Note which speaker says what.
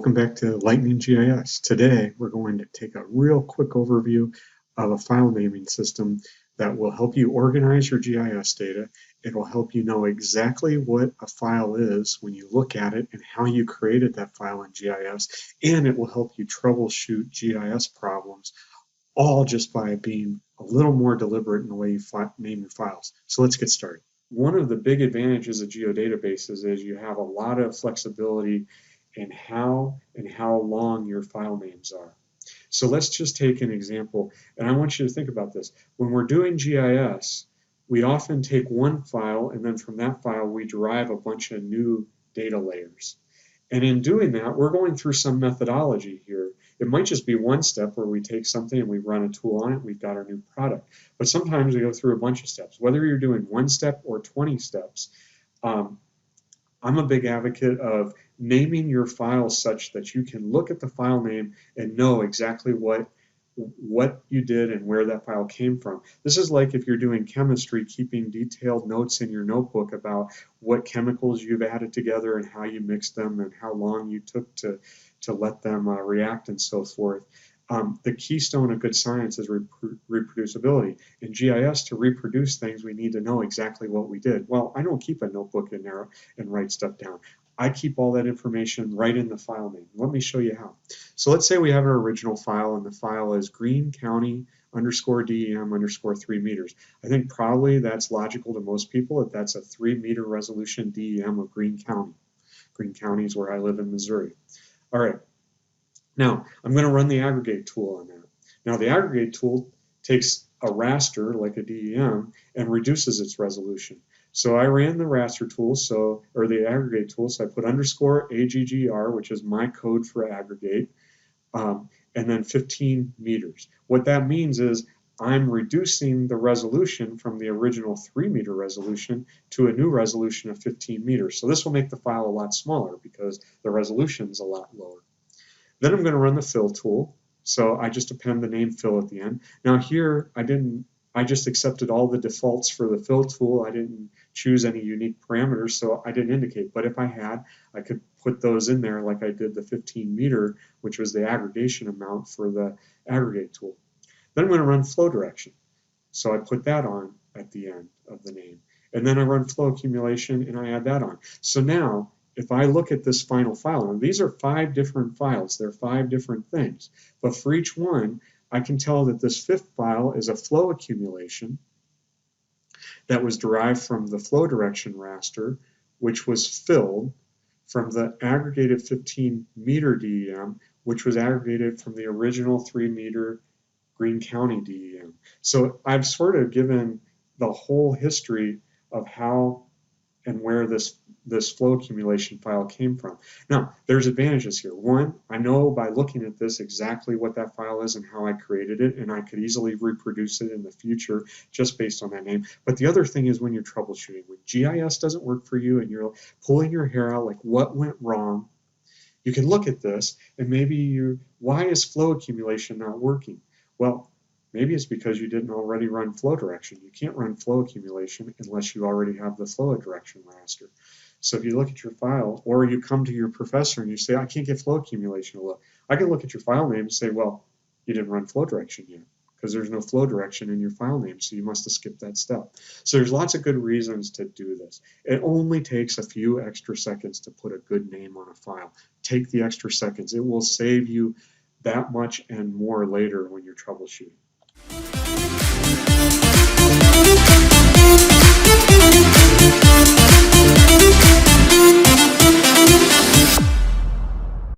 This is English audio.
Speaker 1: Welcome back to Lightning GIS. Today we're going to take a real quick overview of a file naming system that will help you organize your GIS data. It will help you know exactly what a file is when you look at it and how you created that file in GIS, and it will help you troubleshoot GIS problems, all just by being a little more deliberate in the way you name your files. So let's get started. One of the big advantages of geodatabases is you have a lot of flexibility in how long your file names are. So let's just take an example, and I want you to think about this. When we're doing GIS, we often take one file, and then from that file we derive a bunch of new data layers. And in doing that, we're going through some methodology here. It might just be one step where we take something and we run a tool on it, we've got our new product. But sometimes we go through a bunch of steps. Whether you're doing one step or 20 steps, I'm a big advocate of naming your files such that you can look at the file name and know exactly what you did and where that file came from. This is like if you're doing chemistry, keeping detailed notes in your notebook about what chemicals you've added together and how you mixed them and how long you took to let them react and so forth. The keystone of good science is reproducibility. In GIS, to reproduce things, we need to know exactly what we did. Well, I don't keep a notebook in there and write stuff down. I keep all that information right in the file name. Let me show you how. So let's say we have our original file, and the file is Greene County _DEM 3 meters. I think probably that's logical to most people that that's a 3 meter resolution DEM of Greene County. Greene County is where I live in Missouri. All right. Now, I'm going to run the aggregate tool on that. Now, the aggregate tool takes a raster, like a DEM, and reduces its resolution. So I ran the raster tool, or the aggregate tool, so I put _AGGR, which is my code for aggregate, and then 15 meters. What that means is I'm reducing the resolution from the original 3 meter resolution to a new resolution of 15 meters. So this will make the file a lot smaller because the resolution is a lot lower. Then I'm going to run the fill tool. So I just append the name fill at the end. Now here, I just accepted all the defaults for the fill tool. I didn't choose any unique parameters, so I didn't indicate. But if I had, I could put those in there like I did the 15 meter, which was the aggregation amount for the aggregate tool. Then I'm going to run flow direction. So I put that on at the end of the name. And then I run flow accumulation and I add that on. So now, if I look at this final file, and these are 5 different files, they're 5 different things, but for each one, I can tell that this 5th file is a flow accumulation that was derived from the flow direction raster, which was filled from the aggregated 15 meter DEM, which was aggregated from the original 3 meter Greene County DEM. So I've sort of given the whole history of how and where this flow accumulation file came from. Now, there's advantages here. One, I know by looking at this exactly what that file is and how I created it, and I could easily reproduce it in the future just based on that name. But the other thing is when you're troubleshooting, when GIS doesn't work for you and you're pulling your hair out, like what went wrong, you can look at this and maybe why is flow accumulation not working? Well, maybe it's because you didn't already run flow direction. You can't run flow accumulation unless you already have the flow direction raster. So if you look at your file, or you come to your professor and you say, I can't get flow accumulation to look, I can look at your file name and say, well, you didn't run flow direction yet because there's no flow direction in your file name, so you must have skipped that step. So there's lots of good reasons to do this. It only takes a few extra seconds to put a good name on a file. Take the extra seconds. It will save you that much and more later when you're troubleshooting.